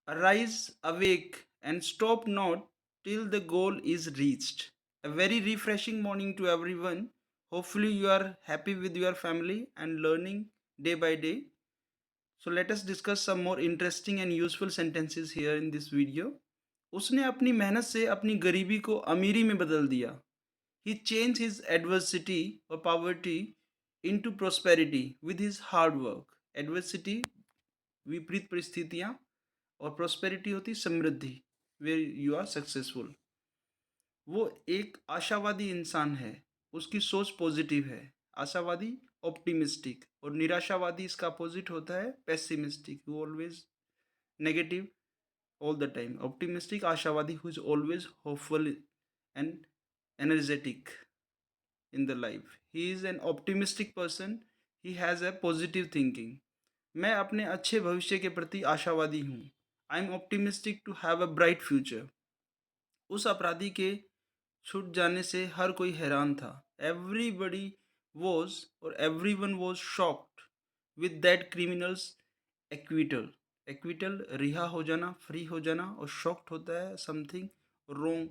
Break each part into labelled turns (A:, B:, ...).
A: Arise, awake, and stop not till the goal is reached. A very refreshing morning to everyone. Hopefully, you are happy with your family and learning day by day. So, let us discuss some more interesting and useful sentences here in this video. उसने अपनी मेहनत से अपनी गरीबी को अमीरी में बदल दिया. He changed his adversity or poverty into prosperity with his hard work. Adversity विपरीत परिस्थितियाँ और प्रॉस्पेरिटी होती समृद्धि वेर यू आर सक्सेसफुल. वो एक आशावादी इंसान है, उसकी सोच पॉजिटिव है. आशावादी ऑप्टिमिस्टिक और निराशावादी इसका अपोजिट होता है pessimistic, who always negative all the time. Optimistic आशावादी who is always hopeful and energetic in the life. He is an optimistic person. He has a positive thinking. मैं अपने अच्छे भविष्य के प्रति आशावादी हूँ. I am optimistic to have a bright future. उस अपराधी के छूट जाने से हर कोई हैरान था. एवरीबडी वॉज और every one was shocked with that criminals acquittal. Acquittal रिहा हो जाना, फ्री हो जाना, और शॉक्ड होता है something wrong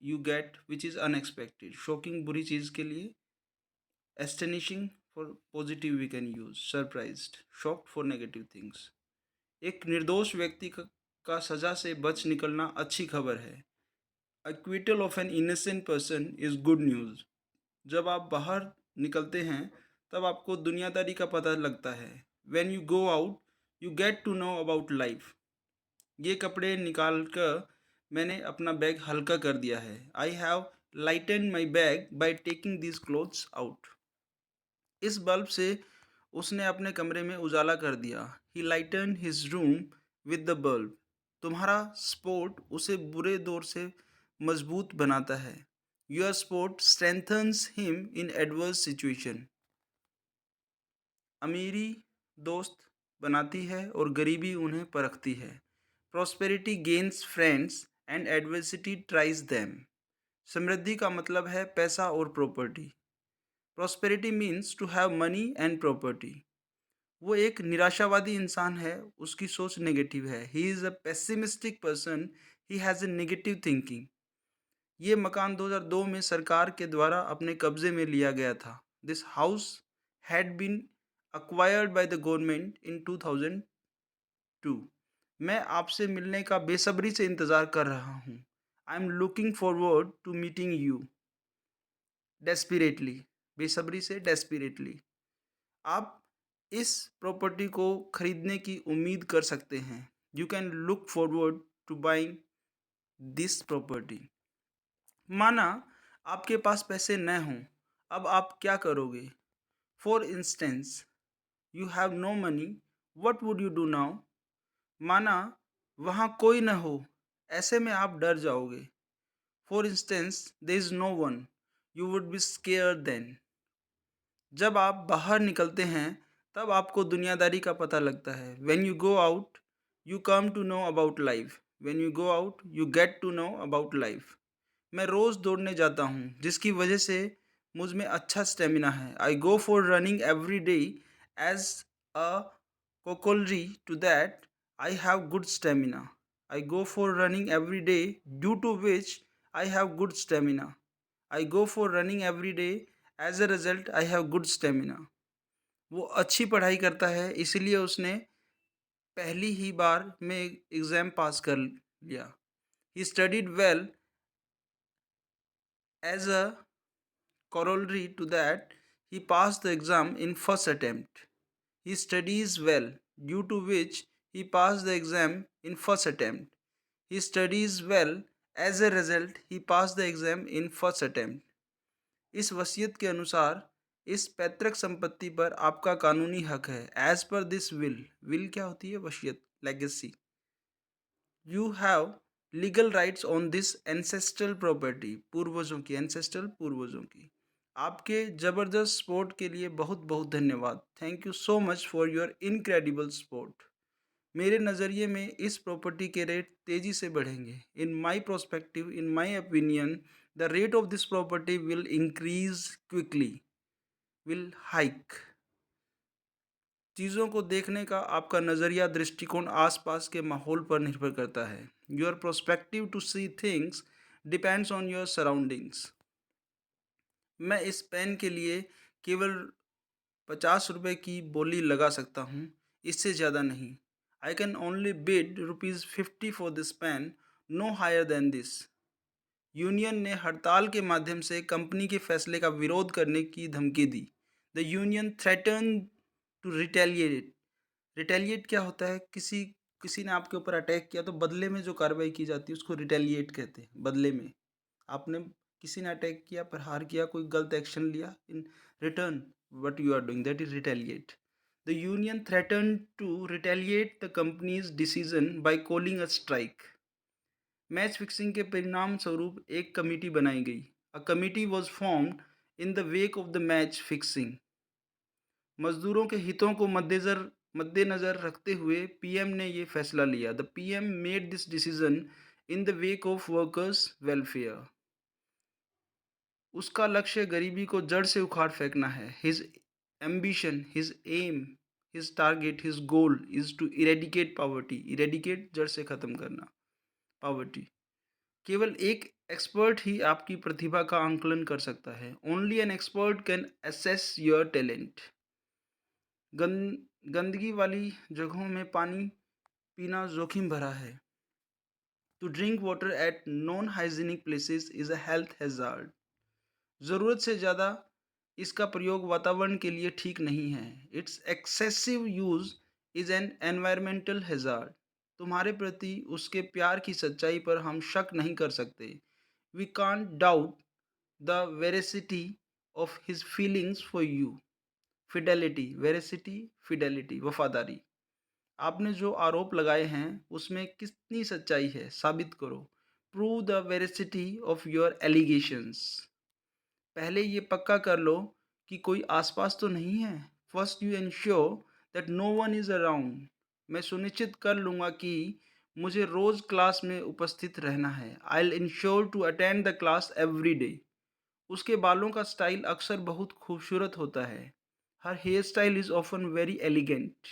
A: you get which is unexpected. Shocking बुरी चीज़ के लिए. Astonishing for positive we can use. Surprised. Shocked for negative things. एक निर्दोष व्यक्ति का सजा से बच निकलना अच्छी खबर है. Acquittal of an innocent person is good news. जब आप बाहर निकलते हैं तब आपको दुनियादारी का पता लगता है. When you go out you get to know about life. ये कपड़े निकाल कर मैंने अपना बैग हल्का कर दिया है. I have lighten my bag by taking this clothes out. इस बल्ब से उसने अपने कमरे में उजाला कर दिया. He lighten his room with the bulb. तुम्हारा स्पोर्ट उसे बुरे दौर से मजबूत बनाता है. Your support strengthens him in adverse situation. अमीरी दोस्त बनाती है और गरीबी उन्हें परखती है. Prosperity gains friends and adversity tries them. समृद्धि का मतलब है पैसा और property. Prosperity means to have money and property. वो एक निराशावादी इंसान है, उसकी सोच नेगेटिव है. He is a pessimistic person. He has a negative thinking. ये मकान 2002 में सरकार के द्वारा अपने कब्जे में लिया गया था. This house had been acquired by the government in 2002. मैं आपसे मिलने का बेसब्री से इंतज़ार कर रहा हूँ. I am looking forward to meeting you. Desperately. बेसब्री से डेस्पिरेटली. आप इस प्रॉपर्टी को खरीदने की उम्मीद कर सकते हैं. You can look forward to buying this property. माना आपके पास पैसे न हों, अब आप क्या करोगे? For instance you have no money, what would you do now. माना वहाँ कोई न हो, ऐसे में आप डर जाओगे. For instance there is no one, you would be scare then. जब आप बाहर निकलते हैं तब आपको दुनियादारी का पता लगता है. When you go out you come to know about life. When you go out you get to know about life. मैं रोज़ दौड़ने जाता हूँ जिसकी वजह से मुझ में अच्छा स्टेमिना है. I go for running every day as a corollary to that I have good stamina. I go for running every day due to which I have good stamina. I go for running every day as a result I have good stamina. वो अच्छी पढ़ाई करता है इसलिए उसने पहली ही बार में exam pass कर लिया. He studied well as a corollary to that he passed the exam in first attempt. He studies well due to which he passed the exam in first attempt. He studies well as a result he passed the exam in first attempt. इस वसीयत के अनुसार इस पैतृक संपत्ति पर आपका कानूनी हक है. As per this will. Will क्या होती है? वसीयत, legacy. You have legal rights on this ancestral property. पूर्वजों की, एंसेस्ट्रल पूर्वजों की. आपके ज़बरदस्त सपोर्ट के लिए बहुत बहुत धन्यवाद. Thank you so much for your incredible support. मेरे नज़रिए में इस प्रॉपर्टी के रेट तेज़ी से बढ़ेंगे. In my prospective, in my opinion, the rate of this property will increase quickly, will hike. चीज़ों को देखने का आपका नज़रिया दृष्टिकोण आसपास के माहौल पर निर्भर करता है। Your prospective to see things depends on your surroundings. मैं इस पेन के लिए केवल 50 रुपए की बोली लगा सकता हूँ, इससे ज़्यादा नहीं। I can only bid ₹50 for this pen, no higher than this. Union ने हड़ताल के माध्यम से कंपनी के फैसले का विरोध करने की धमकी दी। The union threaten to retaliate. Retaliate क्या होता है? किसी किसी ने आपके ऊपर अटैक किया तो बदले में जो कार्रवाई की जाती है उसको रिटेलिएट कहते हैं। बदले में आपने किसी ने अटैक किया, प्रहार किया, कोई गलत एक्शन लिया, in return what you are doing, that is retaliate. The union threaten to retaliate the company's decision by calling a strike. Match fixing के परिणाम स्वरूप एक कमेटी बनाई गई। A committee was formed in the wake of the match fixing. मजदूरों के हितों को मद्देनजर रखते हुए पीएम ने ये फैसला लिया। The PM made this decision in the wake of workers welfare. उसका लक्ष्य गरीबी को जड़ से उखाड़ फेंकना है। His ambition, his aim, his target, his goal is to eradicate poverty. Eradicate जड़ से खत्म करना पॉवर्टी। केवल एक एक्सपर्ट ही आपकी प्रतिभा का आंकलन कर सकता है। Only an expert can assess your talent. गंदगी वाली जगहों में पानी पीना जोखिम भरा है। To drink water at non hygienic places is a health hazard. ज़रूरत से ज़्यादा इसका प्रयोग वातावरण के लिए ठीक नहीं है। It's excessive use is an environmental hazard. तुम्हारे प्रति उसके प्यार की सच्चाई पर हम शक नहीं कर सकते। We can't doubt the veracity of his feelings for you. Fidelity, veracity, fidelity, वफादारी। आपने जो आरोप लगाए हैं उसमें कितनी सच्चाई है, साबित करो। Prove the veracity of your allegations. पहले ये पक्का कर लो कि कोई आसपास तो नहीं है। First you ensure that no one is around. मैं सुनिश्चित कर लूँगा कि मुझे रोज़ क्लास में उपस्थित रहना है। I will ensure to attend the class every day. उसके बालों का स्टाइल अक्सर बहुत खूबसूरत होता है। Her hair style is often very elegant.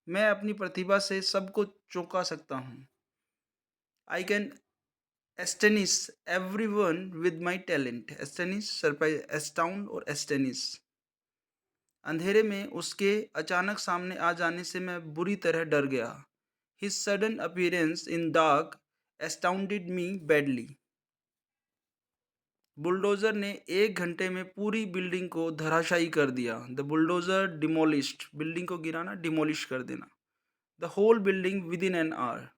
A: मैं अपनी प्रतिभा से सबको चौंका सकता हूँ। I can astonish everyone with my talent. Astonish, surprise, astound और एस्टेनिश। अंधेरे में उसके अचानक सामने आ जाने से मैं बुरी तरह डर गया। हिज सडन अपीयरेंस इन डार्क एस्टाउंडेड मी बैडली। बुलडोजर ने 1 घंटे में पूरी बिल्डिंग को धराशायी कर दिया। The bulldozer demolished. बिल्डिंग को गिराना, डिमोलिश कर देना। The whole building within an hour.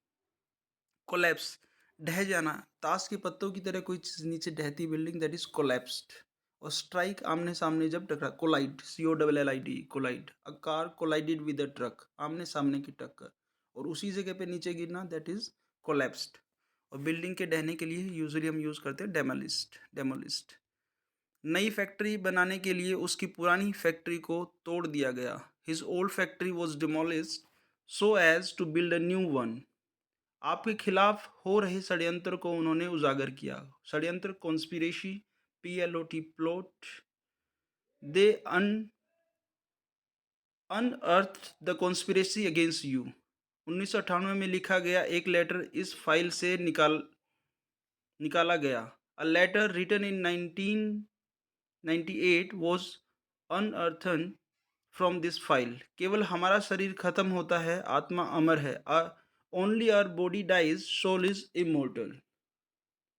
A: Collapse, ढह जाना। ताश के पत्तों की तरह कोई चीज़ नीचे ढहती बिल्डिंग, दैट इज कोलैप्स्ड। और स्ट्राइक, आमने सामने जब टकरा। Collide, COLLID, collide. A car collided with a truck, आमने सामने की टक्कर। और उसी जगह पे नीचे गिरना, दैट इज कोलैप्स्ड। और बिल्डिंग के ढहने के लिए यूजुअली हम यूज़ करते हैं डेमोलिस्ट। डेमोलिस्ट। नई फैक्ट्री बनाने के लिए उसकी पुरानी फैक्ट्री को तोड़ दिया गया। His old factory was demolished so as to build a new one. आपके खिलाफ हो रहे षड्यंत्र को उन्होंने उजागर किया। षड्यंत्र, conspiracy, PLOT, plot. They unearth the conspiracy against you. 1998 में लिखा गया एक लेटर इस फाइल से निकाला गया। A letter written in 1998 was unearthed from this file. केवल हमारा शरीर खत्म होता है, आत्मा अमर है। Only our body dies, soul is immortal.